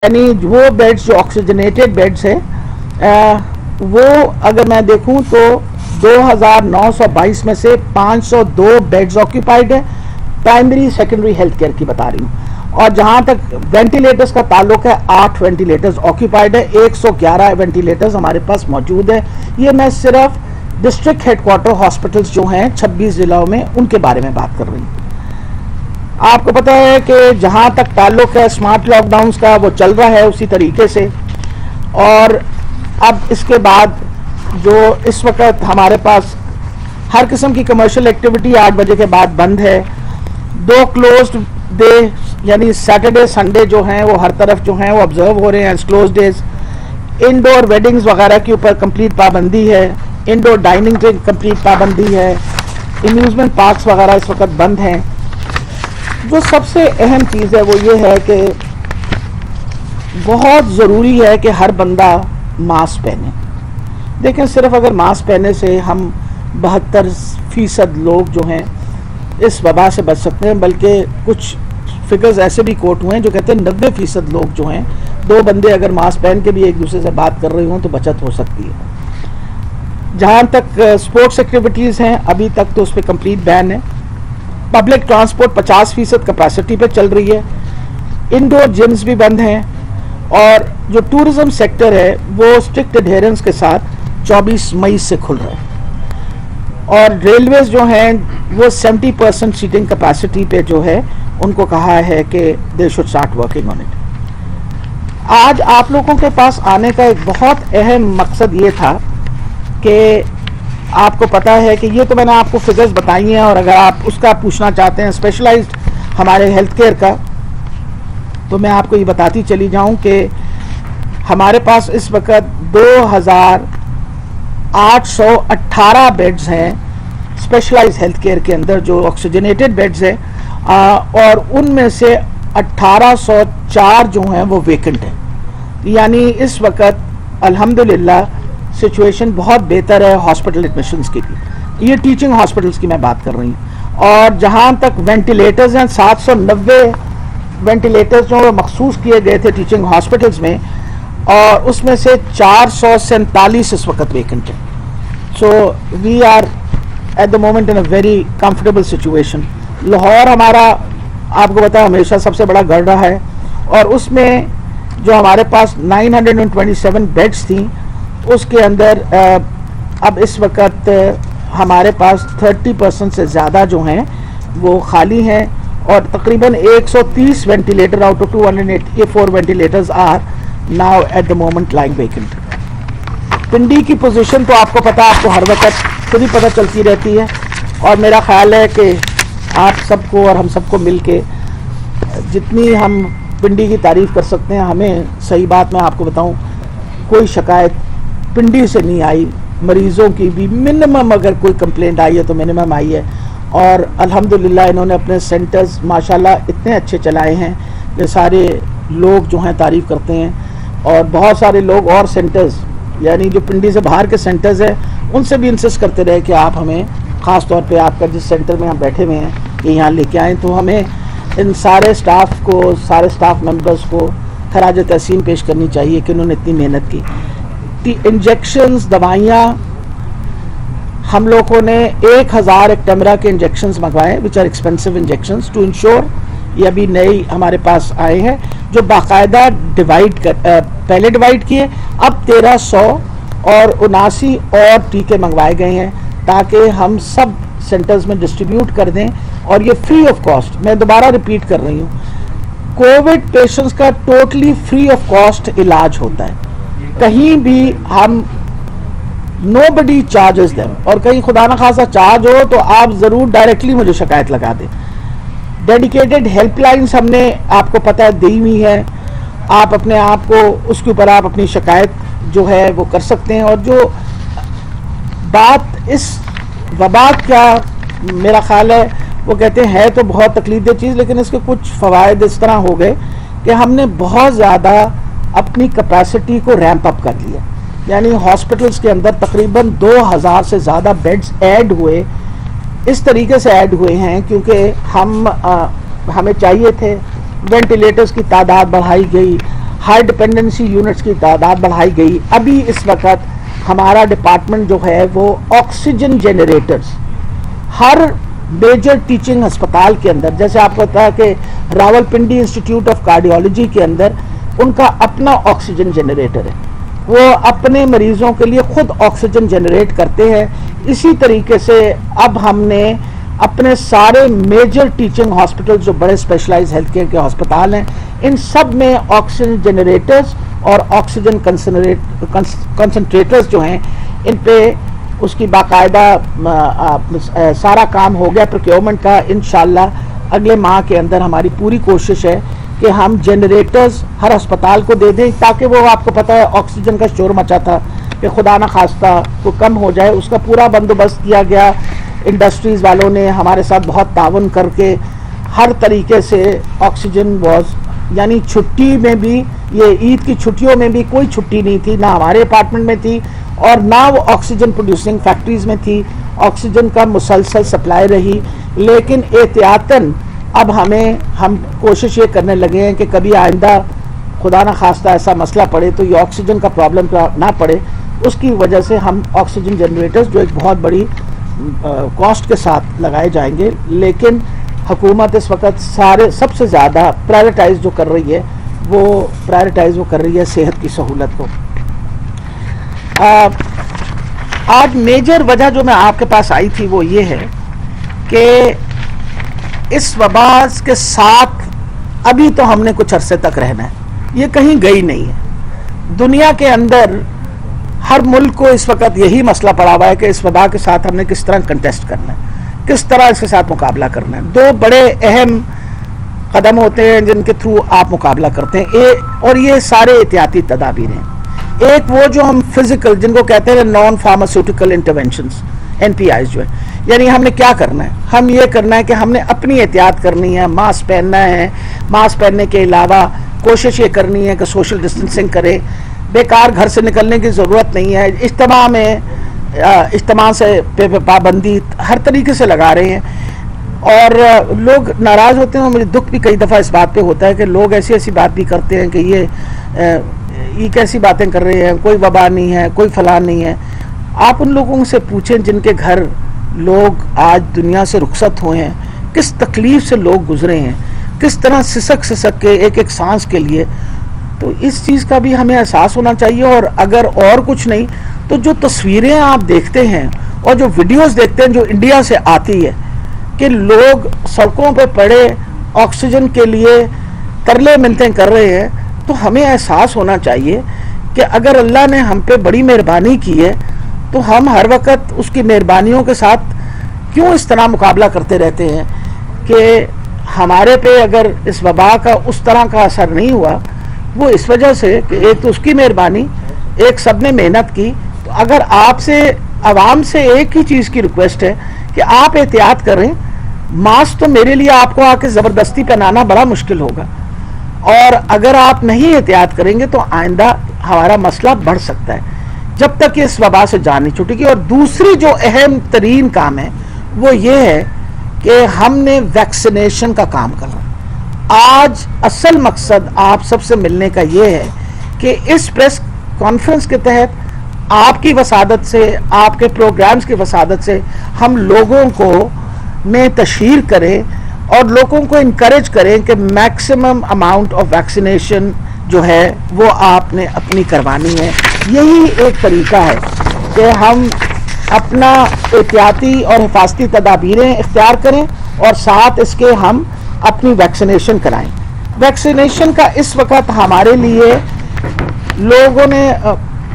यानी वो बेड्स जो ऑक्सीजनेटेड बेड्स है वो अगर मैं देखूं तो 2922 में से 502 बेड्स ऑक्यूपाइड है। प्राइमरी सेकेंडरी हेल्थ केयर की बता रही हूँ। और जहां तक वेंटिलेटर्स का ताल्लुक है 8 वेंटिलेटर्स ऑक्यूपाइड है, 111 वेंटिलेटर्स हमारे पास मौजूद है। ये मैं सिर्फ डिस्ट्रिक्ट हेडक्वार्टर हॉस्पिटल्स जो हैं 26 जिलों में उनके बारे में बात कर रही हूँ। आपको पता है कि जहां तक ताल्लुक है स्मार्ट लॉकडाउन का वो चल रहा है उसी तरीके से। और अब इसके बाद जो इस वक्त हमारे पास हर किस्म की कमर्शियल एक्टिविटी 8 बजे के बाद बंद है। 2 क्लोज्ड डे यानी सैटरडे संडे जो हैं वो हर तरफ जो हैं वो ऑब्जर्व हो रहे हैं as close days. Indoor weddings वगैरह के ऊपर कंप्लीट पाबंदी है। इंडोर डाइनिंग पे कंप्लीट पाबंदी है। एम्यूजमेंट पार्क्स वगैरह इस वक्त बंद हैं। जो सबसे अहम चीज़ है वो ये है कि बहुत ज़रूरी है कि हर बंदा मास्क पहने। देखें, सिर्फ अगर मास्क पहने से हम 72% लोग जो हैं इस वबा से बच सकते हैं, बल्कि कुछ फिगर्स ऐसे भी कोट हुए हैं जो कहते हैं 90% लोग जो हैं 2 बंदे अगर मास्क पहन के भी एक दूसरे से बात कर रहे हों तो बचत हो सकती है। जहाँ तक स्पोर्ट्स एक्टिविटीज़ हैं अभी तक तो उस पर कंप्लीट बैन है। पब्लिक ट्रांसपोर्ट 50% कैपेसिटी पे चल रही है। इंडोर जिम्स भी बंद हैं। और जो टूरिज्म सेक्टर है वो स्ट्रिक्ट एडहेरेंस के साथ 24 मई से खुल रहा है। और रेलवेज जो हैं वो 70% सीटिंग कैपेसिटी पे जो है उनको कहा है कि they should start working on it. आज आप लोगों के पास आने का एक बहुत अहम मकसद ये था कि आपको पता है कि ये तो मैंने आपको फिगर्स बताई हैं, और अगर आप उसका पूछना चाहते हैं स्पेशलाइज्ड हमारे हेल्थ केयर का, तो मैं आपको ये बताती चली जाऊं कि हमारे पास इस वक्त 2818 बेड्स हैं स्पेशलाइज्ड हेल्थ केयर के अंदर जो ऑक्सीजनेटेड बेड्स हैं, और उनमें से 1804 जो हैं वो वेकेंट हैं। यानी इस वक्त अल्हम्दुलिल्लाह सिचुएशन बहुत बेहतर है हॉस्पिटल एडमिशन्स के लिए। ये टीचिंग हॉस्पिटल्स की मैं बात कर रही हूँ। और जहाँ तक वेंटिलेटर्स हैं 790 वेंटिलेटर्स जो मखसूस किए गए थे टीचिंग हॉस्पिटल्स में, और उसमें से 447 इस वक्त वेकेंट हैं। So we are at the moment in a very comfortable situation. Lahore हमारा आपको पता है हमेशा सबसे बड़ा गढ़ रहा है, और उसमें जो हमारे पास 927 बेड्स थी उसके अंदर अब इस वक्त हमारे पास 30% से ज़्यादा जो हैं वो खाली हैं। और तकरीबन 130 ventilator out of 284 ventilators are now at the moment lying vacant. Pindi की पोजीशन तो आपको पता है, आपको हर वक्त खुद ही पता चलती रहती है। और मेरा ख्याल है कि आप सबको और हम सबको मिल के जितनी हम पिंडी की तारीफ़ कर सकते हैं, हमें सही बात मैं आपको बताऊं कोई शिकायत पिंडी से नहीं आई। मरीज़ों की भी मिनिमम अगर कोई कंप्लेंट आई है तो मिनिमम आई है। और अल्हम्दुलिल्लाह इन्होंने अपने सेंटर्स माशाल्लाह इतने अच्छे चलाए हैं कि सारे लोग जो हैं तारीफ़ करते हैं। और बहुत सारे लोग और सेंटर्स यानी जो पिंडी से बाहर के सेंटर्स हैं उनसे भी इंसिस्ट करते रहे कि आप हमें ख़ास तौर पे आपका जिस सेंटर में हम बैठे हुए हैं कि यहाँ लेके आएँ। तो हमें इन सारे स्टाफ को, सारे स्टाफ मेंबर्स को खराज तहसीन पेश करनी चाहिए कि उन्होंने इतनी मेहनत की। इंजेक्शंस, दवाइयाँ हम लोगों ने 1000 एक्टेमरा के इंजेक्शंस मंगवाए which are expensive injections to ensure. ये अभी नई हमारे पास आए हैं जो बाकायदा डिवाइड कर पहले डिवाइड किए, अब 1300 और 79 और टीके मंगवाए गए हैं ताकि हम सब सेंटर्स में डिस्ट्रीब्यूट कर दें। और ये फ्री ऑफ कॉस्ट, मैं दोबारा रिपीट कर रही हूँ, कोविड पेशेंट्स का टोटली फ्री ऑफ कॉस्ट इलाज होता है। कहीं भी हम नोबडी चार्जेस देम, और कहीं खुदा न खासा चार्ज हो तो आप ज़रूर डायरेक्टली मुझे शिकायत लगा दें। डेडिकेटेड हेल्पलाइंस हमने आपको पता है दी हुई है, आप अपने आप को उसके ऊपर आप अपनी शिकायत जो है वो कर सकते हैं। और जो बात इस वबा का मेरा ख्याल है वो कहते हैं तो बहुत तकलीफदेह चीज़, लेकिन इसके कुछ फ़वाइद इस तरह हो गए कि हमने बहुत ज़्यादा अपनी कैपेसिटी को रैंप अप कर लिया। यानी हॉस्पिटल्स के अंदर तकरीबन 2000 से ज़्यादा बेड्स ऐड हुए। इस तरीके से ऐड हुए हैं क्योंकि हमें चाहिए थे, वेंटिलेटर्स की तादाद बढ़ाई गई, ہائی ڈپینڈنسی یونٹس کی تعداد بڑھائی گئی. ابھی اس وقت ہمارا ڈپارٹمنٹ جو ہے وہ آکسیجن جنریٹرز ہر میجر ٹیچنگ ہسپتال کے اندر، جیسے آپ کو پتا ہے کہ Rawal Pindi institute of cardiology کے اندر ان کا اپنا آکسیجن جنریٹر ہے، وہ اپنے مریضوں کے لیے خود آکسیجن جنریٹ کرتے ہیں. اسی طریقے سے اب ہم نے اپنے سارے میجر ٹیچنگ ہاسپٹل جو بڑے اسپیشلائز ہیلتھ کیئر کے ہسپتال ہیں ان سب میں آکسیجن جنریٹرز اور آکسیجن کنسنٹریٹرز جو ہیں ان پہ اس کی باقاعدہ سارا کام ہو گیا پروکیورمنٹ کا. انشاءاللہ اگلے ماہ کے اندر ہماری پوری کوشش ہے کہ ہم جنریٹرز ہر ہسپتال کو دے دیں، تاکہ وہ آپ کو پتہ ہے آکسیجن کا شور مچا تھا کہ خدا نہ خواستہ وہ کم ہو جائے، اس کا پورا بندوبست کیا گیا. انڈسٹریز والوں نے ہمارے ساتھ بہت تعاون کر کے ہر طریقے سے آکسیجن یعنی چھٹی میں بھی، یہ عید کی چھٹیوں میں بھی کوئی چھٹی نہیں تھی، نہ ہمارے اپارٹمنٹ میں تھی اور نہ وہ آکسیجن پروڈیوسنگ فیکٹریز میں تھی. آکسیجن کا مسلسل سپلائی رہی. لیکن احتیاطاً اب ہم کوشش یہ کرنے لگے ہیں کہ کبھی آئندہ خدا نہ خواستہ ایسا مسئلہ پڑے تو یہ آکسیجن کا پرابلم نہ پڑے. اس کی وجہ سے ہم آکسیجن جنریٹرز جو ایک بہت بڑی کاسٹ کے ساتھ لگائے جائیں گے، لیکن حکومت اس وقت سب سے زیادہ پرائیورٹائز جو کر رہی ہے وہ کر رہی ہے صحت کی سہولت کو. آج میجر وجہ جو میں آپ کے پاس آئی تھی وہ یہ ہے کہ اس وبا کے ساتھ ابھی تو ہم نے کچھ عرصے تک رہنا ہے، یہ کہیں گئی نہیں ہے. دنیا کے اندر ہر ملک کو اس وقت یہی مسئلہ پڑا ہوا ہے کہ اس وبا کے ساتھ ہم نے کس طرح کنٹیسٹ کرنا ہے، کس طرح اس کے ساتھ مقابلہ کرنا ہے. دو بڑے اہم قدم ہوتے ہیں جن کے تھرو آپ مقابلہ کرتے ہیں، اور یہ سارے احتیاطی تدابیر ہیں. ایک وہ جو ہم فزیکل جن کو کہتے ہیں نان فارماسیوٹیکل انٹرونشنز NPIs جو ہے، یعنی ہم نے کیا کرنا ہے، ہم یہ کرنا ہے کہ ہم نے اپنی احتیاط کرنی ہے، ماسک پہننا ہے. ماسک پہننے کے علاوہ کوشش یہ کرنی ہے کہ سوشل ڈسٹینسنگ کرے، بیکار گھر سے نکلنے کی ضرورت نہیں ہے. اجتماع سے پابندی ہر طریقے سے لگا رہے ہیں. اور لوگ ناراض ہوتے ہیں اور مجھے دکھ بھی کئی دفعہ اس بات پہ ہوتا ہے کہ لوگ ایسی بات بھی کرتے ہیں کہ یہ کیسی باتیں کر رہے ہیں، کوئی وبا نہیں ہے، کوئی فلاں نہیں ہے. آپ ان لوگوں سے پوچھیں جن کے گھر لوگ آج دنیا سے رخصت ہوئے ہیں، کس تکلیف سے لوگ گزرے ہیں، کس طرح سسک کے ایک سانس کے لیے. تو اس چیز کا بھی ہمیں احساس ہونا چاہیے. اور اگر اور کچھ نہیں تو جو تصویریں آپ دیکھتے ہیں اور جو ویڈیوز دیکھتے ہیں جو انڈیا سے آتی ہے کہ لوگ سڑکوں پہ پڑے آکسیجن کے لیے ترلے منتیں کر رہے ہیں، تو ہمیں احساس ہونا چاہیے کہ اگر اللہ نے ہم پہ بڑی مہربانی کی ہے تو ہم ہر وقت اس کی مہربانیوں کے ساتھ کیوں اس طرح مقابلہ کرتے رہتے ہیں کہ ہمارے پہ اگر اس وبا کا اس طرح کا اثر نہیں ہوا، وہ اس وجہ سے کہ ایک تو اس کی مہربانی، ایک سب نے محنت کی. تو اگر آپ سے عوام سے ایک ہی چیز کی ریکویسٹ ہے کہ آپ احتیاط کریں. ماسک تو میرے لیے آپ کو آ کے زبردستی پہنانا بڑا مشکل ہوگا، اور اگر آپ نہیں احتیاط کریں گے تو آئندہ ہمارا مسئلہ بڑھ سکتا ہے جب تک کہ اس وبا سے جان نہیں چھوٹے گی. اور دوسری جو اہم ترین کام ہے وہ یہ ہے کہ ہم نے ویکسینیشن کا کام کرنا. آج اصل مقصد آپ سب سے ملنے کا یہ ہے کہ اس پریس کانفرنس کے تحت آپ کی وسادت سے، آپ کے پروگرامز کی وسادت سے ہم لوگوں کو میں تشہیر کریں اور لوگوں کو انکریج کریں کہ میکسیمم اماؤنٹ آف ویکسینیشن جو ہے وہ آپ نے اپنی کروانی ہے. یہی ایک طریقہ ہے کہ ہم اپنا احتیاطی اور حفاظتی تدابیریں اختیار کریں اور ساتھ اس کے ہم اپنی ویکسینیشن کرائیں. ویکسینیشن کا اس وقت ہمارے لیے لوگوں نے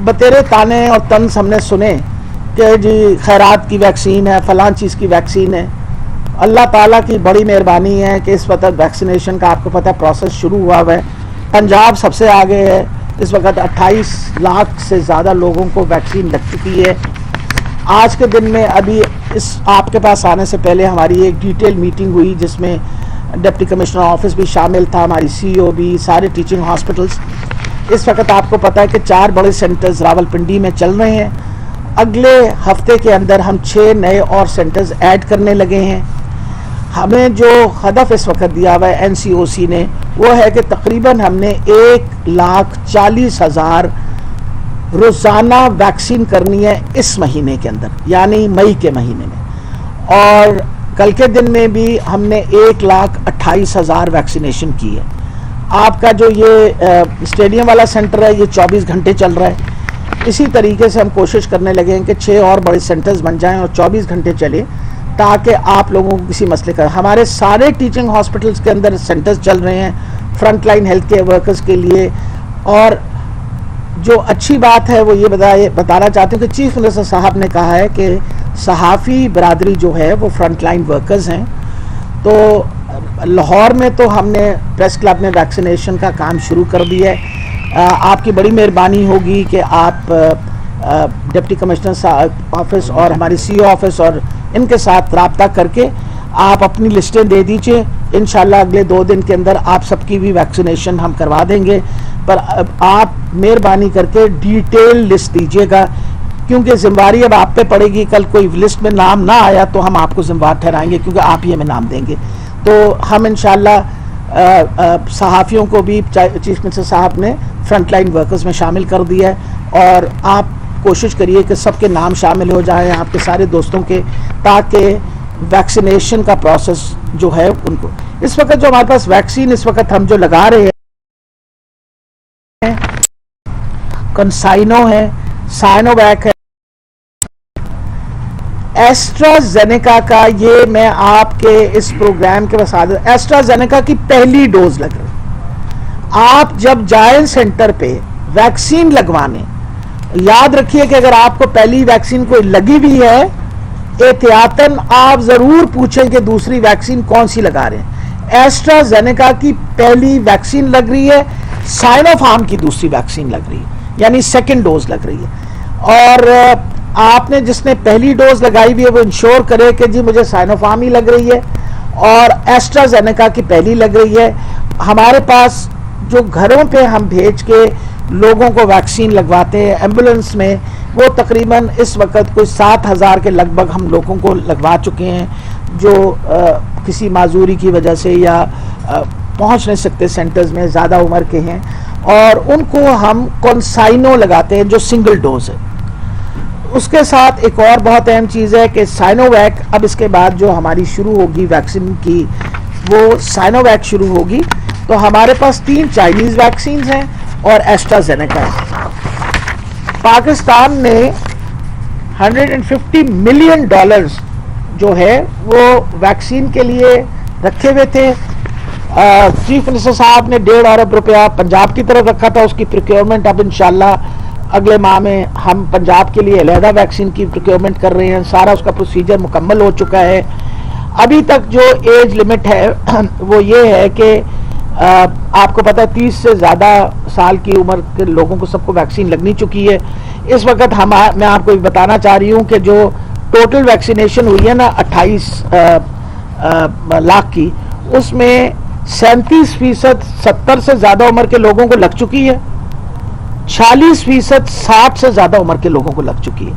بتیرے تانے اور طنز ہم نے سنے کہ جی خیرات کی ویکسین ہے، فلاں چیز کی ویکسین ہے. اللہ تعالیٰ کی بڑی مہربانی ہے کہ اس وقت ویکسینیشن کا آپ کو پتہ ہے پروسیس شروع ہوا ہے. پنجاب سب سے آگے ہے، اس وقت 28 لاکھ سے زیادہ لوگوں کو ویکسین لگ چکی ہے. آج کے دن میں ابھی آپ کے پاس آنے سے پہلے ہماری ایک ڈیٹیل میٹنگ ہوئی جس میں ڈپٹی کمشنر آفس بھی شامل تھا، ہماری CEO بھی، سارے ٹیچنگ ہاسپٹلز. اس وقت آپ کو پتہ ہے کہ 4 بڑے سینٹرز راول پنڈی میں چل رہے ہیں. اگلے ہفتے کے اندر ہم 6 نئے اور سینٹرز ایڈ کرنے لگے ہیں. ہمیں جو ہدف اس وقت دیا ہوا ہے NCOC نے وہ ہے کہ تقریباً ہم نے 1,40,000 روزانہ ویکسین کرنی ہے اس مہینے کے اندر، یعنی مئی کے مہینے میں، اور کل کے دن میں بھی ہم نے 1,28,000 ویکسینیشن کی ہے۔ آپ کا جو یہ اسٹیڈیم والا سینٹر ہے یہ 24 گھنٹے چل رہا ہے، اسی طریقے سے ہم کوشش کرنے لگے ہیں کہ 6 اور بڑے سینٹرز بن جائیں اور 24 گھنٹے چلے، تاکہ آپ لوگوں کو کسی مسئلے کا، ہمارے سارے ٹیچنگ ہاسپٹلس کے اندر سینٹرز چل رہے ہیں front line health care workers کے لیے۔ اور جو اچھی بات ہے وہ یہ بتانا چاہتے ہیں کہ چیف منسٹر صاحب نے کہا ہے کہ صحافی برادری جو ہے وہ فرنٹ لائن ورکرز ہیں، تو لاہور میں تو ہم نے پریس کلب میں ویکسینیشن کا کام شروع کر دیا ہے۔ آپ کی بڑی مہربانی ہوگی کہ آپ ڈپٹی کمشنر آفس اور ہماری سی او آفس اور ان کے ساتھ رابطہ کر کے آپ اپنی لسٹیں دے دیجئے، انشاءاللہ اگلے 2 دن کے اندر آپ سب کی بھی ویکسینیشن ہم کروا دیں گے۔ پر آپ مہربانی کر کے ڈیٹیل لسٹ دیجئے گا، کیونکہ ذمہ داری اب آپ پہ پڑے گی، کل کوئی لسٹ میں نام نہ آیا تو ہم آپ کو ذمہ دار ٹھہرائیں گے، کیونکہ آپ ہی ہمیں نام دیں گے۔ تو ہم انشاءاللہ صحافیوں کو بھی چیف منسٹر صاحب نے فرنٹ لائن ورکرز میں شامل کر دیا ہے، اور آپ کوشش کریے کہ سب کے نام شامل ہو جائیں آپ کے سارے دوستوں کے، تاکہ ویکسینیشن کا پروسیس جو ہے ان کو، اس وقت جو ہمارے پاس ویکسین اس وقت ہم جو لگا رہے ہیں کنسائنو ہے، سائنو ویک ہے، ایسٹرازینیکا کا، یہ میں آپ کے اس پروگرام کے وسادت ایسٹرازینیکا کی پہلی ڈوز لگ رہی ہے۔ آپ جب جائیں سینٹر پہ ویکسین لگوانے، یاد رکھیے کہ اگر آپ کو پہلی ویکسین کوئی لگی بھی ہے، احتیاطاً آپ ضرور پوچھیں کہ دوسری ویکسین کون سی لگا رہے ہیں۔ ایسٹرازینیکا کی پہلی ویکسین لگ رہی ہے، سائنو فارم کی دوسری ویکسین لگ رہی ہے، یعنی سیکنڈ ڈوز لگ رہی ہے۔ اور آپ نے جس نے پہلی ڈوز لگائی بھی ہے وہ انشور کرے کہ جی مجھے سائنو فارم ہی لگ رہی ہے اور ایسٹرازینیکا کی پہلی لگ رہی ہے۔ ہمارے پاس جو گھروں پہ ہم بھیج کے لوگوں کو ویکسین لگواتے ہیں ایمبولنس میں، وہ تقریباً اس وقت کوئی 7,000 کے لگ بھگ ہم لوگوں کو لگوا چکے ہیں، جو کسی معذوری کی وجہ سے یا پہنچ نہیں سکتے سینٹرز میں، زیادہ عمر کے ہیں، اور ان کو ہم کنسائنو لگاتے ہیں جو سنگل ڈوز ہے۔ اس کے ساتھ ایک اور بہت اہم چیز ہے کہ سائنو ویک، اب اس کے بعد جو ہماری شروع ہوگی ویکسین کی، وہ سائنو ویک شروع ہوگی۔ تو ہمارے پاس 3 چائنیز ویکسینز ہیں اور ایسٹرازینیکا ہے۔ پاکستان نے $150 ملین جو ہے وہ ویکسین کے لیے رکھے ہوئے تھے۔ چیف منسٹر صاحب نے 1.5 ارب روپیہ پنجاب کی طرف رکھا تھا، اس کی پروکیورمنٹ اب انشاءاللہ اگلے ماہ میں ہم پنجاب کے لیے علیحدہ ویکسین کی پروکیورمنٹ کر رہے ہیں، سارا اس کا پروسیجر مکمل ہو چکا ہے۔ ابھی تک جو ایج لمٹ ہے وہ یہ ہے کہ آپ کو پتہ ہے 30 سے زیادہ سال کی عمر کے لوگوں کو سب کو ویکسین لگنی چکی ہے۔ اس وقت میں آپ کو بتانا چاہ رہی ہوں کہ جو ٹوٹل ویکسینیشن ہوئی ہے نا 28 لاکھ کی، اس میں 37% 70 سے زیادہ عمر کے لوگوں کو لگ چکی ہے، 46% 60 سے زیادہ عمر کے لوگوں کو لگ چکی ہے،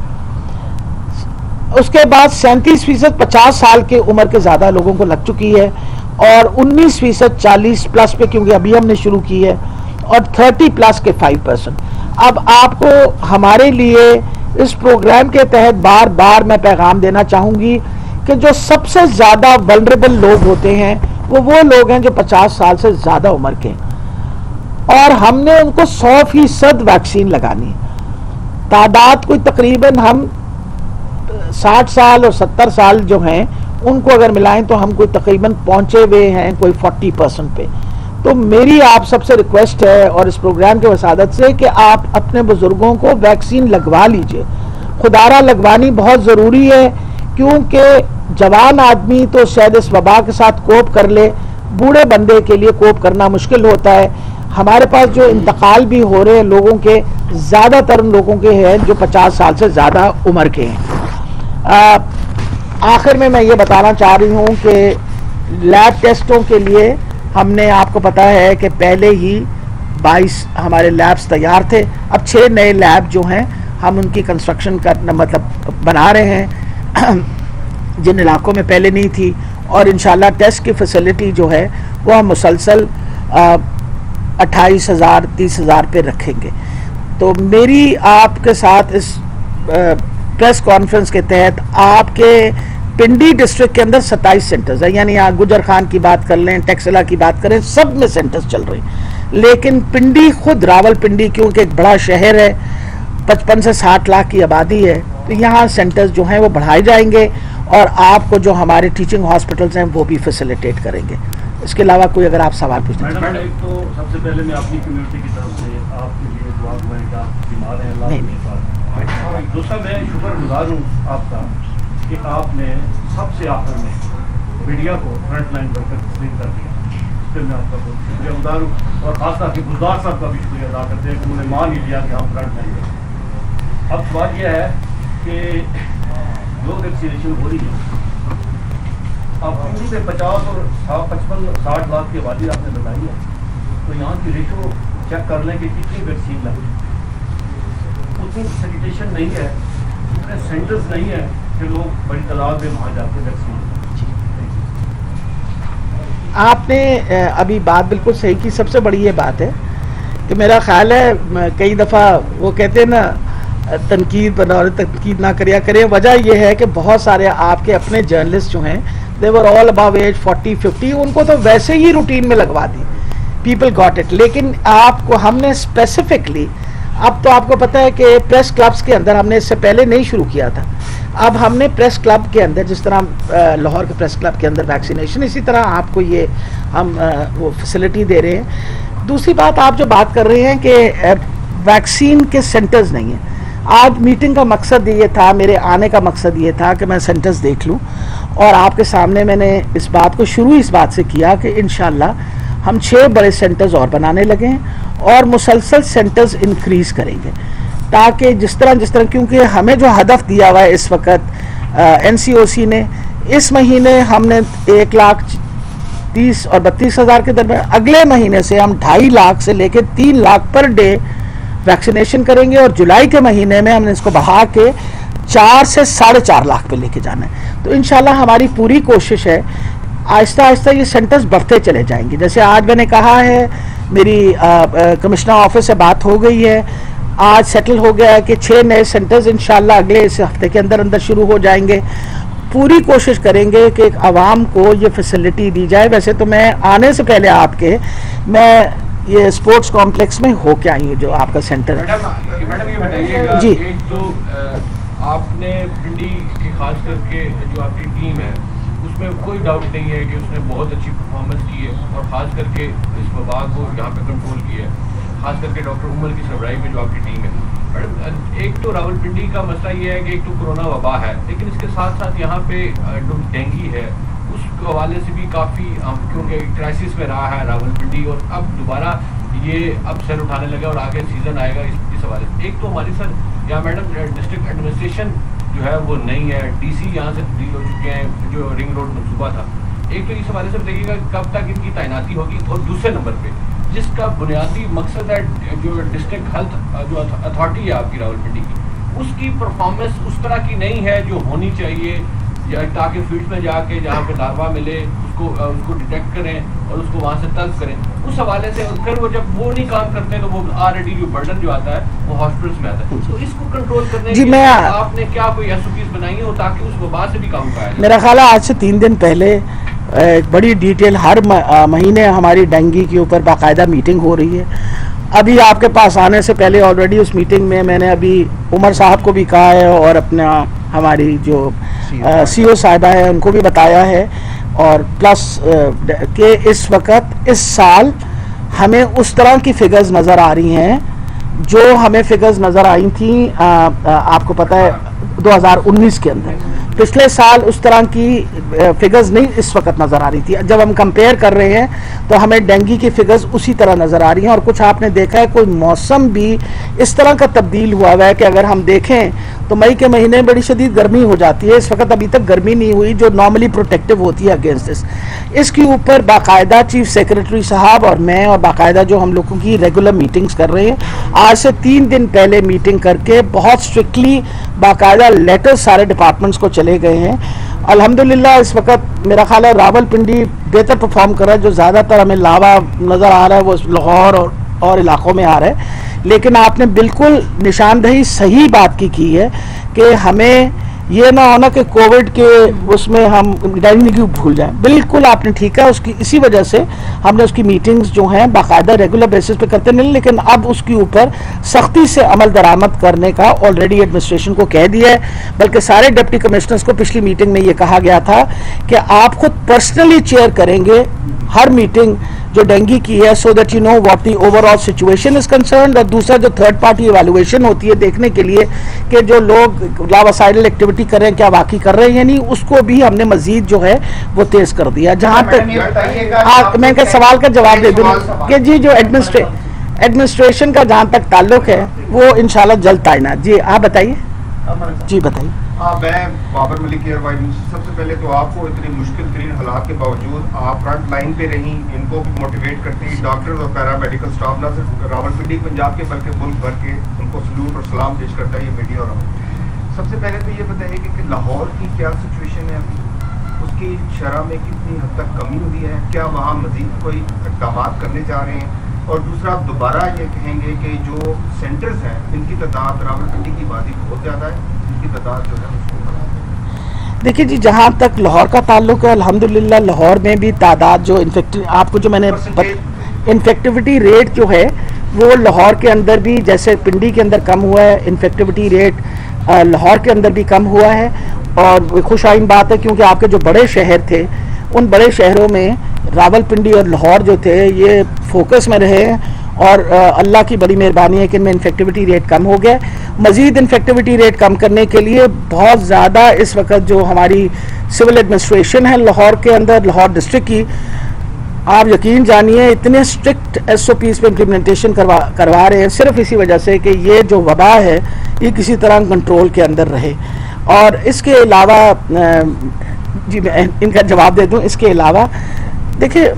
اس کے بعد 37% 50 سال کے عمر کے زیادہ لوگوں کو لگ چکی ہے، اور 19% 40 پلس پہ کیونکہ ابھی ہم نے شروع کی ہے، اور 30 پلس کے 5%۔ اب آپ کو ہمارے لیے اس پروگرام کے تحت بار بار میں پیغام دینا چاہوں گی کہ جو سب سے زیادہ ولنریبل لوگ ہوتے ہیں وہ لوگ ہیں جو 50 سال سے زیادہ عمر کے ہیں، اور ہم نے ان کو 100% ویکسین لگانی ہے۔ تعداد کوئی تقریباً ہم 60 سال اور 70 سال جو ہیں ان کو اگر ملائیں تو ہم کوئی تقریباً پہنچے ہوئے ہیں کوئی 40% پہ۔ تو میری آپ سب سے ریکویسٹ ہے اور اس پروگرام کے وسادت سے کہ آپ اپنے بزرگوں کو ویکسین لگوا لیجئے، خدارہ لگوانی بہت ضروری ہے، کیونکہ جوان آدمی تو شاید اس وبا کے ساتھ کوپ کر لے، بوڑھے بندے کے لیے کوپ کرنا مشکل ہوتا ہے۔ ہمارے پاس جو انتقال بھی ہو رہے ہیں لوگوں کے، زیادہ تر لوگوں کے ہیں جو 50 سال سے زیادہ عمر کے ہیں۔ آخر میں یہ بتانا چاہ رہی ہوں کہ لیب ٹیسٹوں کے لیے ہم نے، آپ کو پتا ہے کہ پہلے ہی 22 ہمارے لیبز تیار تھے، اب 6 نئے لیب جو ہیں ہم ان کی کنسٹرکشن کا مطلب بنا رہے ہیں جن علاقوں میں پہلے نہیں تھی، اور انشاءاللہ ٹیسٹ کی فیسلٹی جو ہے وہ ہم مسلسل 28,000 30,000 پہ رکھیں گے. تو میری آپ کے ساتھ اس پریس کانفرنس کے تحت آپ کے پنڈی ڈسٹرکٹ کے اندر 27 سینٹرز ہیں, یعنی آپ گجر خان کی بات کر لیں, ٹیکسلا کی بات کریں, سب میں سینٹرز چل رہے ہیں. لیکن پنڈی خود راول پنڈی کیونکہ ایک بڑا شہر ہے, 55 سے 60 لاکھ کی آبادی ہے, تو یہاں سینٹرز جو ہیں وہ بڑھائے جائیں گے اور آپ کو جو ہمارے ٹیچنگ ہاسپٹلز ہیں وہ بھی فیسیلیٹیٹ کریں گے. اس کے علاوہ کوئی اگر آپ سوال پوچھنا چاہیں. میڈم ایک تو سب سے پہلے میں اپنی کمیونٹی کی طرف سے آپ کے لیے دعا کروں کہ آپ بیمار ہیں, اللہ کے ساتھ. اور دوسرا میں شکر گزار ہوں آپ کا کہ آپ نے سب سے آخر میں میڈیا کو فرنٹ لائن ورکر تسلیم کر دیا. اس پہ میں آپ کا بہت شکریہ گزار ہوں, اور خاص طور سے گلزار صاحب کا بھی شکریہ ادا کرتے ہیں کہ انہوں نے مان ہی لیا کہ ہم فرنٹ لائن پر. اب سوال یہ ہے کہ جو ویکسینیشن ہو رہی ہے, اب پنڈی میں 50 اور 55-60 لاکھ کی آبادی آپ نے بتائی ہے, تو یہاں کی ریشو چیک کر لیں کہ کتنی ویکسین لگی. اتنی سینیٹیشن نہیں ہے, اتنے سینٹرز نہیں ہیں کہ لوگ بڑی تعداد میں وہاں جا کے ویکسین. آپ نے ابھی بات بالکل صحیح کی. سب سے بڑی یہ بات ہے کہ میرا خیال ہے کئی دفعہ وہ کہتے ہیں نا تنقید بنا تنقید نہ کریا کرے. وجہ یہ ہے کہ بہت سارے آپ کے اپنے جرنلسٹ جو ہیں they were all above age 40-50, ان کو تو ویسے ہی روٹین میں لگوا دی, people got it. لیکن آپ کو ہم نے اسپیسیفکلی, اب تو آپ کو پتہ ہے کہ پریس کلبس کے اندر ہم نے اس سے پہلے نہیں شروع کیا تھا, اب ہم نے پریس کلب کے اندر جس طرح لاہور کے پریس کلب کے اندر ویکسینیشن, اسی طرح آپ کو یہ ہم وہ فیسلٹی دے رہے ہیں. دوسری بات آپ جو بات کر رہے ہیں کہ ویکسین کے سینٹرز نہیں ہیں, آج میٹنگ کا مقصد یہ تھا, میرے آنے کا مقصد یہ تھا کہ میں سینٹرز دیکھ لوں, اور آپ کے سامنے میں نے اس بات کو شروع اس بات سے کیا کہ انشاءاللہ ہم 6 بڑے سینٹرز اور بنانے لگے ہیں اور مسلسل سینٹرز انکریز کریں گے, تاکہ جس طرح کیونکہ ہمیں جو ہدف دیا ہوا ہے اس وقت NCOC نے, اس مہینے ہم نے 1,30,000 اور 32,000 کے درمیان, اگلے مہینے سے ہم 2.5 لاکھ سے لے کے 3 لاکھ پر ڈے ویکسینیشن کریں گے, اور جولائی کے مہینے میں ہم نے اس کو بڑھا کے 4 سے 4.5 لاکھ پہ لے کے جانا ہے. تو انشاءاللہ ہماری پوری کوشش ہے, آہستہ آہستہ یہ سینٹرز بڑھتے چلے جائیں گے. جیسے آج میں نے کہا ہے, میری کمشنر آفس سے بات ہو گئی ہے, آج سیٹل ہو گیا ہے کہ 6 نئے سینٹرز انشاءاللہ اگلے اس ہفتے کے اندر شروع ہو جائیں گے. پوری کوشش کریں گے کہ عوام کو یہ فیسلٹی دی جائے. ویسے تو میں آنے سے پہلے آپ کے میں یہ اسپورٹس کمپلیکس میں ہو کے آئی ہوں جو آپ کا سینٹر ہے. میڈم یہ بتائیے گا, جی جو آپ نے پنڈی کی خاص کر کے جو آپ کی ٹیم ہے اس میں کوئی ڈاؤٹ نہیں ہے کہ اس نے بہت اچھی پرفارمنس کی ہے, اور خاص کر کے اس وبا کو یہاں پہ کنٹرول کیا ہے, خاص کر کے ڈاکٹر عمر کی سربراہی میں جو آپ کی ٹیم ہے. میڈم ایک تو راول پنڈی کا مسئلہ یہ ہے کہ ایک تو کورونا وبا ہے, لیکن اس کے ساتھ ساتھ یہاں پہ جو ڈینگی ہے اس کے حوالے سے بھی کافی, کیونکہ کرائسس میں رہا ہے راول پنڈی, اور اب دوبارہ یہ اب سر اٹھانے لگا اور آگے سیزن آئے گا اس حوالے سے. ایک تو ہماری سر یہاں میڈم ڈسٹرکٹ ایڈمنسٹریشن جو ہے وہ نہیں ہے, ڈی سی یہاں سے تبدیل ہو چکے ہیں جو رنگ روڈ منصوبہ تھا. ایک تو اس حوالے سے بتائیے گا کب تک ان کی تعیناتی ہوگی, اور دوسرے نمبر پہ جس کا بنیادی مقصد ہے جو ڈسٹرکٹ ہیلتھ جو اتھارٹی ہے آپ کی راول پنڈی کی, اس کی پرفارمنس اس طرح کی نہیں ہے جو ہونی چاہیے, تاکہ فیلڈ میں جا کے جہاں پہ لاروا ملے اس کو ڈیٹیکٹ کریں اور اس کو وہاں سے طلب کریں. اس حوالے سے پھر وہ جب وہ نہیں کام کرتے تو وہ آلریڈی جو برڈن جو آتا ہے وہ ہاسپٹلس میں آتا ہے. تو اس کو کنٹرول کرنے کے لیے آپ نے کیا کوئی SOPs بنائی ہیں تاکہ اس وبا سے بھی کام پایا جائے؟ میرا خیال ہے آج سے 3 دن پہلے ایک بڑی ڈیٹیل, ہر مہینے ہماری ڈینگی کے اوپر باقاعدہ میٹنگ ہو رہی ہے. ابھی آپ کے پاس آنے سے پہلے آلریڈی اس میٹنگ میں نے ابھی عمر صاحب کو بھی کہا ہے, اور اپنا ہماری جو CO صاحبہ ہے ان کو بھی بتایا ہے, اور پلس کہ اس وقت اس سال ہمیں اس طرح کی فگرز نظر آ رہی ہیں جو ہمیں فگرز نظر آئی تھیں آپ کو پتہ ہے 2019 کے اندر. پچھلے سال اس طرح کی فگرز نہیں اس وقت نظر آ رہی تھی. جب ہم کمپیئر کر رہے ہیں تو ہمیں ڈینگی کی فگرز اسی طرح نظر آ رہی ہیں, اور کچھ آپ نے دیکھا ہے کوئی موسم بھی اس طرح کا تبدیل ہوا ہے کہ اگر ہم دیکھیں تو مئی کے مہینے میں بڑی شدید گرمی ہو جاتی ہے. اس وقت ابھی تک گرمی نہیں ہوئی جو نارملی پروٹیکٹیو ہوتی ہے اگینسٹ دس. اس کے اوپر باقاعدہ چیف سیکرٹری صاحب اور میں اور باقاعدہ جو ہم لوگوں کی ریگولر میٹنگز کر رہے ہیں, آج سے 3 دن پہلے میٹنگ کر کے بہت اسٹرکٹلی باقاعدہ لیٹر سارے ڈپارٹمنٹس کو چلے گئے ہیں, अल्हम्दुलिल्लाह इस वक्त मेरा ख्याल है रावलपिंडी बेहतर परफॉर्म कर रहा है। जो ज़्यादातर हमें लावा नज़र आ रहा है वो लाहौर और इलाकों में आ रहा है। लेकिन आपने बिल्कुल निशानदही सही बात की है कि हमें ये ना होना कि कोविड के उसमें हम डायनी क्यों भूल जाएं। बिल्कुल आपने ठीक है, उसकी इसी वजह से हमने उसकी मीटिंग्स जो हैं बाकायदा रेगुलर बेसिस पे करते नहीं, लेकिन अब उसके ऊपर सख्ती से अमल दरामद करने का ऑलरेडी एडमिनिस्ट्रेशन को कह दिया है। बल्कि सारे डिप्टी कमिश्नर्स को पिछली मीटिंग में ये कहा गया था कि आप खुद पर्सनली चेयर करेंगे हर मीटिंग जो डेंगू की है, so that you know what the overall situation is concerned. और दूसरा जो थर्ड पार्टी इवैल्यूएशन होती है देखने के लिए कि जो लोग लावासाइडल एक्टिविटी कर रहे हैं क्या वाकई कर रहे हैं या नहीं, उसको भी हमने मजीद जो है वो तेज कर दिया। जहां तक मैं क्या सवाल का जवाब दे दूं कि जी जो एडमिनिस्ट्रेशन का जहां तक ताल्लुक है वो इंशाल्लाह जल्द तैनात। जी आप बताइए। जी बताइए। मैं बाबर मलिक एयरवाइज। सबसे पहले तो आपको इतनी मुश्किल तरीन हालात के बावजूद आप फ्रंट लाइन पे रहीं, इनको भी मोटिवेट करती डॉक्टर्स और पैरा मेडिकल स्टाफ न सिर्फ रावलपिंडी पंजाब के बल्कि मुल्क भर के उनको सलूट और सलाम पेश करता है ये मीडिया। और सबसे पहले तो ये बताइए कि लाहौर की क्या सिचुएशन है अभी, उसकी शरह में कितनी हद तक कमी हुई है, क्या वहाँ मजीद कोई इक़दाम करने जा रहे हैं? और दूसरा आप दोबारा ये कहेंगे कि जो सेंटर्स हैं इनकी तादाद रावलपिंडी की आबादी बहुत ज़्यादा है, इनकी तादाद जो है उसको देखिए जी, जहाँ तक लाहौर का ताल्लुक है अल्हम्दुलिल्लाह लाहौर में भी तादाद जो आपको जो मैंने इन्फेक्टिविटी रेट जो है वो लाहौर के अंदर भी जैसे पिंडी के अंदर कम हुआ है, इन्फेक्टिविटी रेट लाहौर के अंदर भी कम हुआ है। और खुशाइन बात है क्योंकि आपके जो बड़े शहर थे उन बड़े शहरों में रावलपिंडी और लाहौर जो थे ये फोकस में रहे और अल्लाह की बड़ी मेहरबानी है कि इनमें इन्फेक्टिविटी रेट कम हो गया। मज़ीद इन्फेक्टिविटी रेट कम करने के लिए बहुत ज़्यादा इस वक्त जो हमारी सिविल एडमिनिस्ट्रेशन है लाहौर के अंदर, लाहौर डिस्ट्रिक्ट की, आप यकीन जानिए इतने स्ट्रिक्ट SOPs पे इम्प्लीमेंटेशन करवा रहे हैं सिर्फ इसी वजह से कि ये जो वबा है ये किसी तरह कंट्रोल के अंदर रहे। और इसके अलावा जी मैं इनका जवाब दे दूं, इसके अलावा देखिए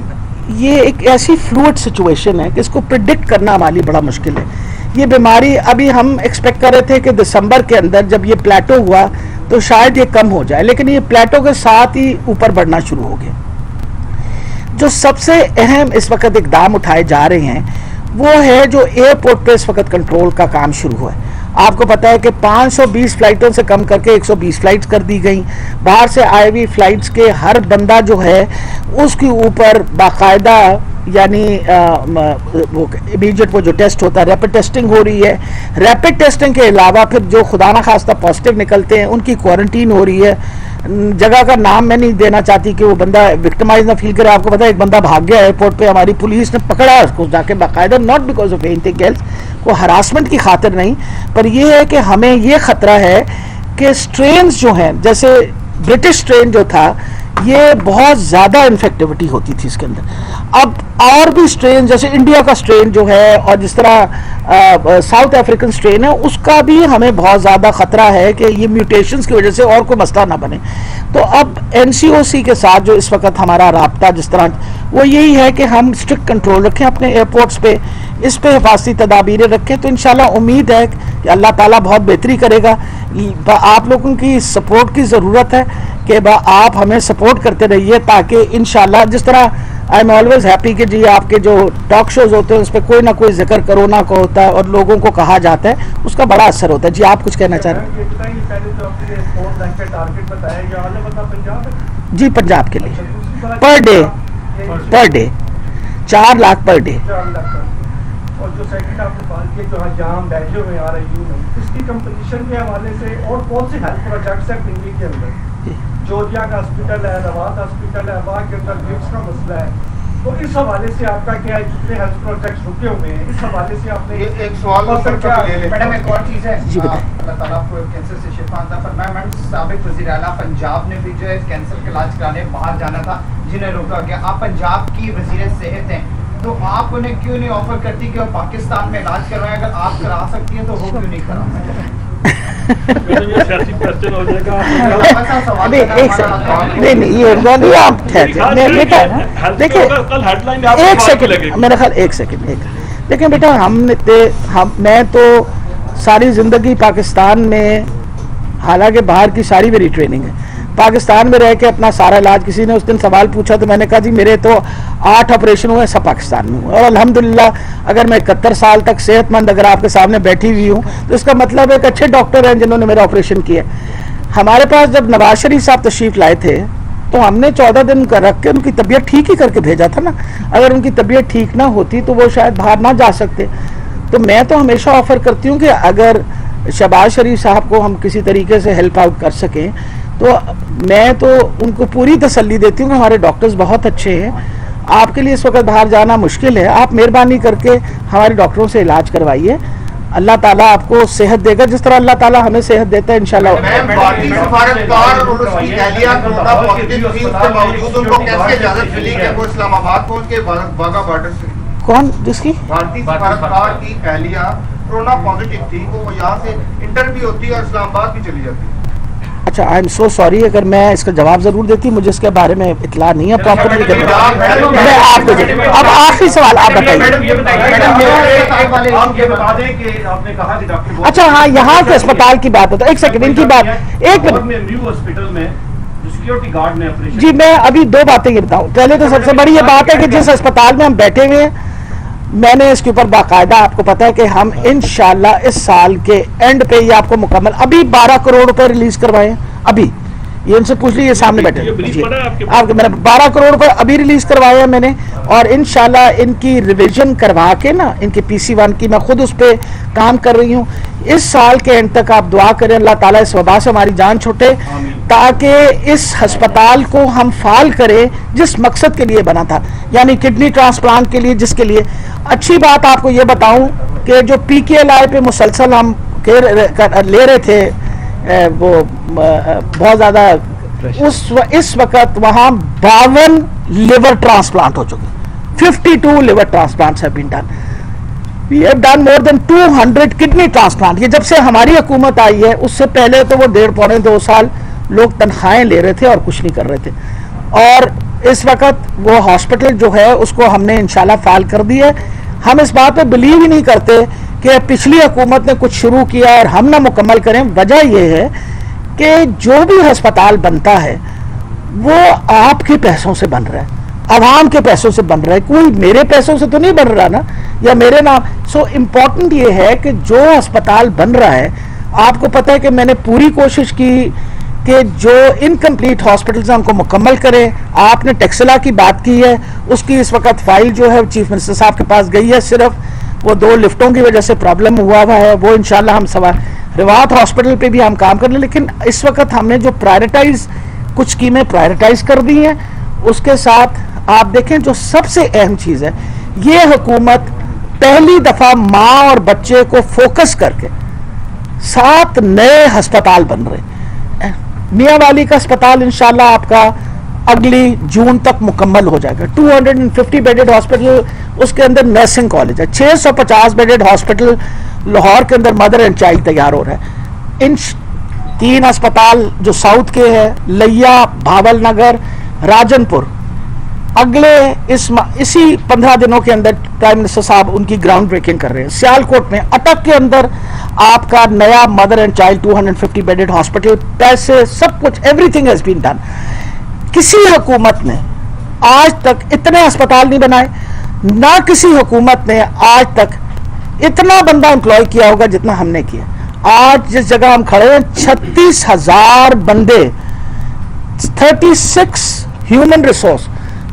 ये एक ऐसी फ्लूइड सिचुएशन है कि इसको प्रिडिक्ट करना हमारे लिए बड़ा मुश्किल है। ये बीमारी अभी हम एक्सपेक्ट कर रहे थे कि दिसंबर के अंदर जब ये प्लेटो हुआ तो शायद ये कम हो जाए, लेकिन ये प्लेटो के साथ ही ऊपर बढ़ना शुरू हो गया। जो सबसे अहम इस वक्त इकदाम उठाए जा रहे हैं वो है जो एयरपोर्ट पे इस वक्त कंट्रोल का काम शुरू हुआ है। आपको पता है कि 520 फ्लाइटों से कम करके 120 फ्लाइट्स कर दी गई। बाहर से आए हुई फ्लाइट्स के हर बंदा जो है उसके ऊपर बाकायदा यानी वो इमीडिएट वो जो टेस्ट होता है रैपिड टेस्टिंग हो रही है। रैपिड टेस्टिंग के अलावा फिर जो खुदा ना खास्ता पॉजिटिव निकलते हैं उनकी क्वारंटीन हो रही है। जगह का नाम मैं नहीं देना चाहती कि वो बंदा विक्टिमाइज ना फील करे। आपको पता है एक बंदा भाग गया एयरपोर्ट पे, हमारी पुलिस ने पकड़ा उसको जाके बाकायदा, not because of anything else, को हरासमेंट की खातिर नहीं, पर यह है कि हमें ये खतरा है कि स्ट्रेन्स जो हैं जैसे ब्रिटिश स्ट्रेन जो था ये बहुत ज़्यादा इन्फेक्टिविटी होती थी इसके अंदर। अब और भी स्ट्रेन जैसे इंडिया का स्ट्रेन जो है और जिस तरह साउथ अफ्रीकन स्ट्रेन है उसका भी हमें बहुत ज़्यादा ख़तरा है कि ये म्यूटेशंस की वजह से और कोई मसला ना बने। तो अब NCOC के साथ जो इस वक्त हमारा राब्ता जिस तरह वो यही है कि हम स्ट्रिक्ट कंट्रोल रखें अपने एयरपोर्ट्स पे, इस पे हिफाजती तदाबीरें रखें। तो इंशाल्लाह उम्मीद है कि अल्लाह ताला बहुत बेहतरी करेगा। आप लोगों की सपोर्ट की ज़रूरत है कि आप हमें सपोर्ट करते रहिए ताकि इंशाल्लाह जिस तरह आई एम ऑलवेज हैप्पी कि जी आपके जो टॉक शोज होते हैं उस पर कोई ना कोई जिक्र कोरोना का होता है और लोगों को कहा जाता है, उसका बड़ा असर होता है। जी आप कुछ कहना चाह रहे हैं? जी पंजाब के लिए per day 4 lakh per day. और जो सेकंड आपने बात की जो जाम बैठे हुए आ रही है इसकी कंपोजिशन के हवाले से और कौन से हेल्थ प्रोजेक्ट्स हैं पिंडी के अंदर? जोधिया का हॉस्पिटल है, रवात हॉस्पिटल है, वहाँ के अंदर ड्रग्स का मसला है, तो इस हवाले से आपका क्या है? जितने हेल्थ प्रोजेक्ट्स रुके हुए हैं इस हवाले से आपने एक सवाल मैडम एक और चीज़ है, अल्लाह ताला आपको कैंसर से शिफा अता फरमाए। मैडम साबिक वज़ीर आला पंजाब ने भी जो है कैंसर का इलाज कराने बाहर जाना था जिन्हें रोका गया। आप पंजाब की वज़ीर सेहत हैं तो आप उन्हें क्यों नहीं ऑफर करती कि वो पाकिस्तान में इलाज करवाएं? अगर आप करा सकती हैं तो वो क्यों नहीं करा सकते? नहीं ये आप देखिए एक सेकंड मेरा ख्याल एक सेकंड देखिए बेटा मैं तो सारी ज़िंदगी पाकिस्तान में, हालांकि बाहर की सारी मेरी ट्रेनिंग है, पाकिस्तान में रह के अपना सारा इलाज, किसी ने उस दिन सवाल पूछा तो मैंने कहा जी मेरे तो 8 ऑपरेशन हुए, सब पाकिस्तान में हुए, और अल्हम्दुलिल्लाह अगर मैं 71 साल तक सेहतमंद अगर आपके सामने बैठी हुई हूँ तो इसका मतलब एक अच्छे डॉक्टर हैं जिन्होंने मेरा ऑपरेशन किया। हमारे पास जब नवाज शरीफ साहब तशरीफ लाए थे तो हमने 14 दिन रख के उनकी तबीयत ठीक ही करके भेजा था ना। अगर उनकी तबीयत ठीक ना होती तो वो शायद बाहर ना जा सकते। तो मैं तो हमेशा ऑफर करती हूँ कि अगर शहबाज शरीफ साहब को हम किसी तरीके से हेल्प आउट कर सकें तो मैं तो उनको पूरी तसल्ली देती हूँ कि हमारे डॉक्टर्स बहुत अच्छे हैं। आपके लिए इस वक्त बाहर जाना मुश्किल है, आप मेहरबानी करके हमारे डॉक्टरों से इलाज करवाइए, अल्लाह ताला आपको सेहत देगा जिस तरह अल्लाह ताला हमें सेहत देता है इंशाल्लाह। भारतीय सफारतकार और उसकी अहलिया कोरोना पॉजिटिव थी, उसके बावजूद उनको कैसे इजाजत मिली कि वो इस्लामाबाद पहुंच के वाघा बॉर्डर से? कौन जिसकी? भारतीय सफारतकार की अहलिया कोरोना पॉजिटिव थी, वो यहाँ से इंटरव्यू होती है और इस्लामाबाद भी चली जाती है। अच्छा, आई एम सो सॉरी, अगर मैं इसका जवाब जरूर देती, मुझे इसके बारे में इतला नहीं है प्रॉपर्ली। मैं आपको अब आखिरी सवाल आप बताइए। अच्छा हाँ, यहाँ के अस्पताल की बात होता है, एक सेकंड इनकी बात, एक मिनट हॉस्पिटल में सिक्योरिटी गार्ड ने ऑपरेशन जी, मैं अभी 2 बातें ये बताऊं। पहले तो सबसे बड़ी ये बात है कि जिस अस्पताल में हम बैठे हुए हैं, मैंने इसके ऊपर बाकायदा, आपको पता है कि हम इंशाल्लाह इस साल के एंड पे ये आपको मुकम्मल, अभी 12 करोड़ रुपए रिलीज करवाए, अभी ये इनसे पूछ लीजिए, सामने बैठे जी, आपके मैंने 12 करोड़ रुपए अभी रिलीज करवाए हैं मैंने, और इंशाल्लाह इनकी रिवीजन करवा के ना, इनकी PC1 की मैं खुद उस पर काम कर रही हूँ। इस साल के एंड तक आप दुआ करें अल्लाह ताला इस वबा से हमारी जान छूटे, ताकि इस अस्पताल को हम फाल करें जिस मकसद के लिए बना था, यानी किडनी ट्रांसप्लांट के लिए, जिसके लिए। अच्छी बात आपको ये बताऊं कि जो PKLI पे मुसलसल हम ले रहे थे वो बहुत ज़्यादा, इस वक्त वहाँ 52 लिवर ट्रांसप्लांट हो चुके, 52 liver transplants have been done. We have done more than 200 kidney transplant. ये जब से हमारी हुकूमत आई है, उससे पहले तो वो 1.5-2 साल लोग तनख्वाहें ले रहे थे और कुछ नहीं कर रहे थे, और इस वक्त वो हॉस्पिटल जो है उसको हमने इंशाल्लाह फाल कर दी है। हम इस बात पे बिलीव ही नहीं करते कि पिछली हुकूमत ने कुछ शुरू किया और हम ना मुकम्मल करें। वजह यह है कि जो भी अस्पताल बनता है वो आपके पैसों से बन रहा है, आवाम के पैसों से बन रहा है, कोई मेरे पैसों से तो नहीं बन रहा ना, या मेरे नाम। सो इम्पोर्टेंट ये है कि जो अस्पताल बन रहा है, आपको पता है कि मैंने पूरी कोशिश की कि जो इनकम्प्लीट हॉस्पिटल्स हैं उनको मुकम्मल करें। आपने टेक्सला की बात की है, उसकी इस वक्त फाइल जो है चीफ मिनिस्टर साहब के पास गई है, सिर्फ वो 2 लिफ्टों की वजह से प्रॉब्लम हुआ है, वो इंशाल्लाह हम रिवात हॉस्पिटल पे भी हम काम कर लें। लेकिन इस वक्त हमने जो प्रायोरिटाइज, कुछ स्कीमें प्रायोरिटाइज कर दी हैं, उसके साथ आप देखें जो सबसे अहम चीज़ है, ये हुकूमत पहली दफ़ा माँ और बच्चे को फोकस करके 7 नए अस्पताल बन रहे। मियाँ वाली का अस्पताल इंशाल्लाह आपका अगली जून तक मुकम्मल हो जाएगा, 250 बेडेड हॉस्पिटल, उसके अंदर नर्सिंग कॉलेज है, 650 बेडेड हॉस्पिटल लाहौर के अंदर मदर एंड चाइल्ड तैयार हो रहा है। इन 3 अस्पताल जो साउथ के हैं, लिया, भावल नगर, राजनपुर, अगले इसी 15 दिनों के अंदर प्राइम मिनिस्टर साहब उनकी ग्राउंड ब्रेकिंग कर रहे हैं। सियालकोट में अटक के अंदर आपका नया mother and child 250 bedded hospital, पैसे सब कुछ, एवरीथिंग हैज बीन डन। किसी हुकूमत ने आज तक इतने अस्पताल नहीं बनाए, ना किसी हुकूमत ने आज तक इतना बंदा एम्प्लॉय किया होगा जितना हमने किया। आज जिस जगह हम खड़े हैं, 36,000 बंदे, 36 human resource,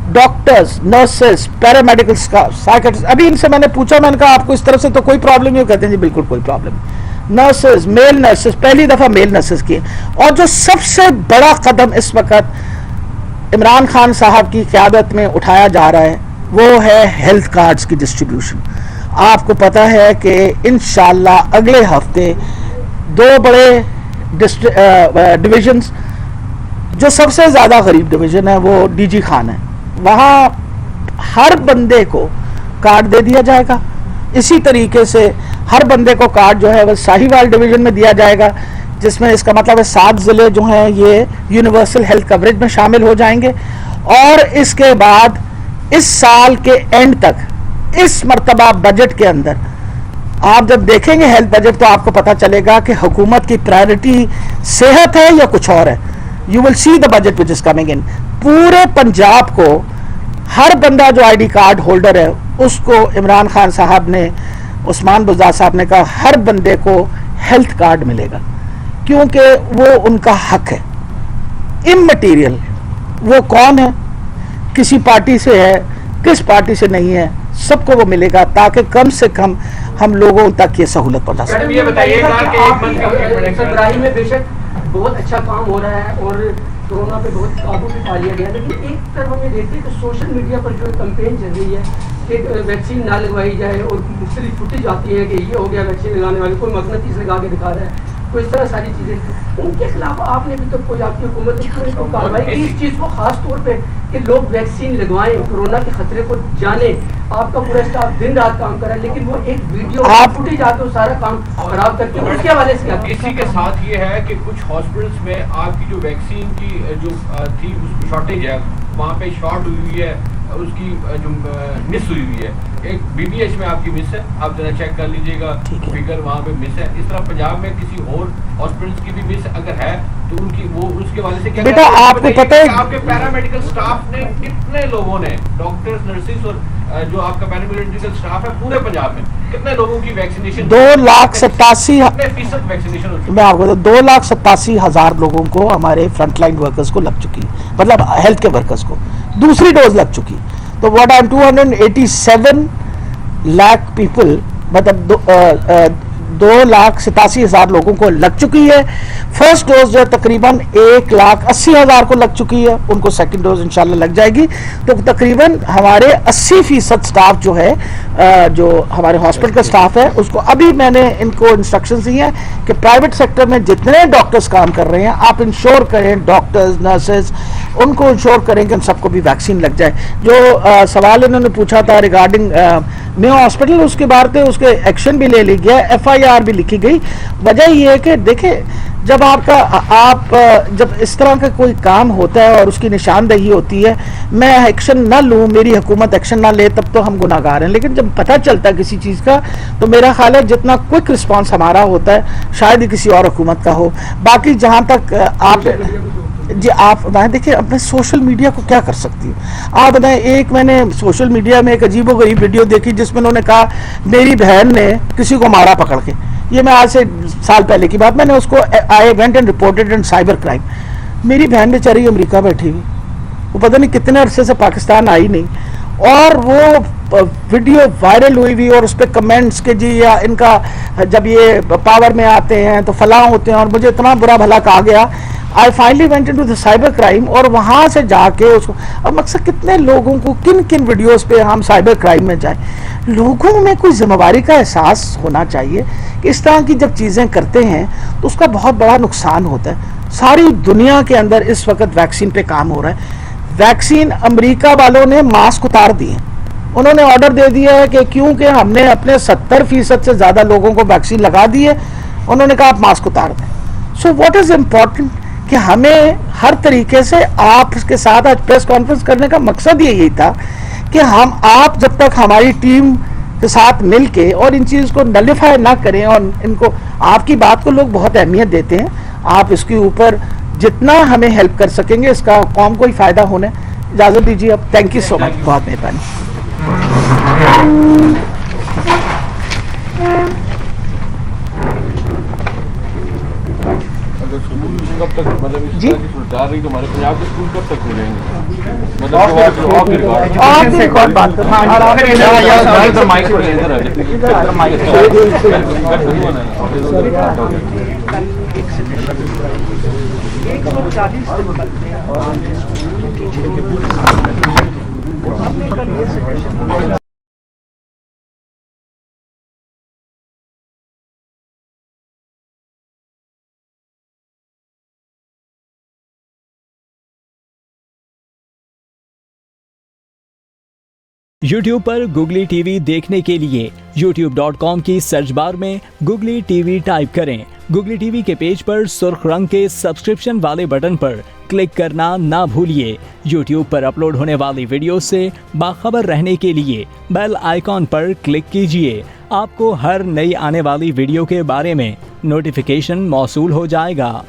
doctors, nurses, paramedical staff, psychiatrist. अभी इनसे मैंने पूछा, मैंने कहा आपको इस तरफ से तो कोई प्रॉब्लम नहीं, कहते हैं जी बिल्कुल कोई प्रॉब्लम नहीं। नर्सेस, मेल नर्सेस, पहली दफा मेल नर्सेस की। और जो सबसे बड़ा कदम इस वक्त इमरान खान साहब की क़यादत में उठाया जा रहा है, वो है हेल्थ कार्ड्स की डिस्ट्रीब्यूशन। आपको पता है कि इंशाल्लाह अगले हफ्ते 2 बड़े डिविजन्स, जो सबसे ज़्यादा गरीब डिवीज़न है वो DG खान है, वहाँ हर बंदे को कार्ड दे दिया जाएगा। इसी तरीके से हर बंदे को कार्ड जो है वो साहिवाल डिवीज़न में दिया जाएगा, जिसमें इसका मतलब है 7 ज़िले जो हैं ये यूनिवर्सल हेल्थ कवरेज में शामिल हो जाएंगे। और इसके बाद इस साल के एंड तक, इस मर्तबा बजट के अंदर आप जब देखेंगे हेल्थ बजट, तो आपको पता चलेगा कि हुकूमत की प्रायोरिटी सेहत है या कुछ और है। You will see the budget which is coming in. पूरे पंजाब को हर बंदा जो आईडी कार्ड होल्डर है उसको इमरान खान साहब ने, उस्मान बुज़दार साहब ने कहा हर बंदे को हेल्थ कार्ड मिलेगा, क्योंकि वो उनका हक है इममटीरियल। वो कौन है, किसी पार्टी से है, किस पार्टी से नहीं है, सबको वो मिलेगा, ताकि कम से कम हम लोगों तक ये सहूलत पहुंचा सके। मैडम ये बताइएगा कि एक मंथ का प्रोडक्शन इब्राहिम में बेशक बहुत अच्छा काम हो रहा है और कोरोना पे बहुत काबू भी पा लिया गया, लेकिन एक तरफ हम ये देखते हैं कि सोशल मीडिया पर जो कैंपेन चल रही है कि वैक्सीन ना लगवाई जाए और मुख्तलिफ फुटेज आती है कि ये हो गया वैक्सीन लगाने वाले, कोई मगनतीस लगा के दिखा रहा है, कोई इस तरह सारी चीज़ें, उनके खिलाफ आपने भी तो कोई आपकी हुकूमत ने तो कार्रवाई की इस चीज़ को खास तौर पे कि लोग वैक्सीन लगवाएं, कोरोना के खतरे को जाने। आपका पूरा स्टाफ दिन रात काम कर रहा है, लेकिन वो एक वीडियो फुटेज आते हो सारा काम खराब करके उसके हवाले से क्या? इसी के साथ ये है कि कुछ हॉस्पिटल्स में आपकी जो वैक्सीन की जो थी उसकी शॉर्टेज है, वहाँ पे शॉर्ट हुई है, उसकी जो मिस हुई है, एक बीबीएच में आपकी मिस है, आप जरा चेक कर लीजिएगा फिगर, वहाँ पे मिस है। इस तरह पंजाब में किसी और हॉस्पिटल्स की भी मिस अगर है तो उनकी वो उसके वाले से क्या बेटा आपको पता है आपके पैरामेडिकल स्टाफ ने कितने लोगों ने, डॉक्टर्स, नर्सिस और जो आपका पैरामेडिकल स्टाफ है पूरे पंजाब में कितने लोगों की वैक्सीनेशन, 2,87,000 वैक्सीनेशन हो चुकी? मैं आपको 2,87,000 लोगों को, हमारे फ्रंटलाइन वर्कर्स को लग चुकी है, मतलब हेल्थ के वर्कर्स को दूसरी डोज लग चुकी। तो what I am 287 lakh people, मतलब 2,87,000 लोगों को लग चुकी है। फर्स्ट डोज जो तकरीबन 1,80,000 को लग चुकी है, उनको सेकंड डोज इंशाल्लाह लग जाएगी। तो तकरीबन हमारे 80% स्टाफ जो है, जो हमारे हॉस्पिटल का स्टाफ है, उसको अभी मैंने इनको इंस्ट्रक्शंस दी हैं कि प्राइवेट सेक्टर में जितने डॉक्टर्स काम कर रहे हैं आप इंश्योर करें, डॉक्टर्स, नर्सेज, उनको इंश्योर करें कि उन सबको भी वैक्सीन लग जाए। जो सवाल इन्होंने पूछा था रिगार्डिंग मेयो हॉस्पिटल, उसके बारे में उसके एक्शन भी ले ली गया, FIR भी लिखी गई। वजह ये है कि देखिए जब जब इस तरह का कोई काम होता है और उसकी निशानदेही होती है, मैं एक्शन ना लूँ, मेरी हुकूमत एक्शन ना ले, तब तो हम गुनाहगार हैं। लेकिन जब पता चलता है किसी चीज़ का, तो मेरा ख्याल है जितना क्विक रिस्पांस हमारा होता है शायद ही किसी और हुकूमत का हो। बाकी जहाँ तक आप बताएं, देखिए अपने सोशल मीडिया को क्या कर सकती है आप बताएं। एक मैंने सोशल मीडिया में एक अजीबोगरीब वीडियो देखी जिसमें उन्होंने कहा मेरी बहन ने किसी को मारा पकड़ के, ये मैं आज से साल पहले की बात, मैंने उसको I went and reported in cyber crime. मेरी बहन बेचारी अमेरिका बैठी हुई, वो पता नहीं कितने अरसे से पाकिस्तान आई नहीं, और वो वीडियो वायरल हुई हुई और उस पर कमेंट्स के जी या इनका जब ये पावर में आते हैं तो फलां होते हैं, और मुझे इतना बुरा भला कहा गया। I finally went into the cyber crime, और वहाँ से जाके उसको, अब मकसद कितने लोगों को किन किन वीडियोस पे हम साइबर क्राइम में जाएं। लोगों में कोई जिम्मेवारी का एहसास होना चाहिए कि इस तरह की जब चीज़ें करते हैं तो उसका बहुत बड़ा नुकसान होता है। सारी दुनिया के अंदर इस वक्त वैक्सीन पे काम हो रहा है। वैक्सीन अमेरिका वालों ने मास्क उतार दिए, उन्होंने ऑर्डर दे दिया है कि क्योंकि हमने अपने 70% से ज़्यादा लोगों को वैक्सीन लगा दी है, उन्होंने कहा आप मास्क उतार दें। सो व्हाट इज़ इम्पॉर्टेंट कि हमें हर तरीके से आपके साथ आज प्रेस कॉन्फ्रेंस करने का मकसद यही था कि आप जब तक हमारी टीम के साथ मिलके और इन चीज़ को नलिफाई ना करें, और इनको आपकी बात को लोग बहुत अहमियत देते हैं, आप इसके ऊपर जितना हमें हेल्प कर सकेंगे इसका कौम को ही फ़ायदा होना है। इजाज़त दीजिए अब। थैंक यू सो मच, बहुत मेहरबानी। कब तक, मतलब इस जी? तरह की सूरत आ रही तो हमारे पंजाब के स्कूल कब तक खुलेंगे? मतलब ऑफ रिकॉर्ड आप भी रिकॉर्ड बात कर YouTube पर Googly TV देखने के लिए youtube.com की सर्च बार में Googly TV टाइप करें। Googly TV के पेज पर सुर्ख रंग के सब्सक्रिप्शन वाले बटन पर क्लिक करना ना भूलिए। YouTube पर अपलोड होने वाली वीडियो से बाखबर रहने के लिए बेल आइकॉन पर क्लिक कीजिए। आपको हर नई आने वाली वीडियो के बारे में नोटिफिकेशन मौसूल हो जाएगा।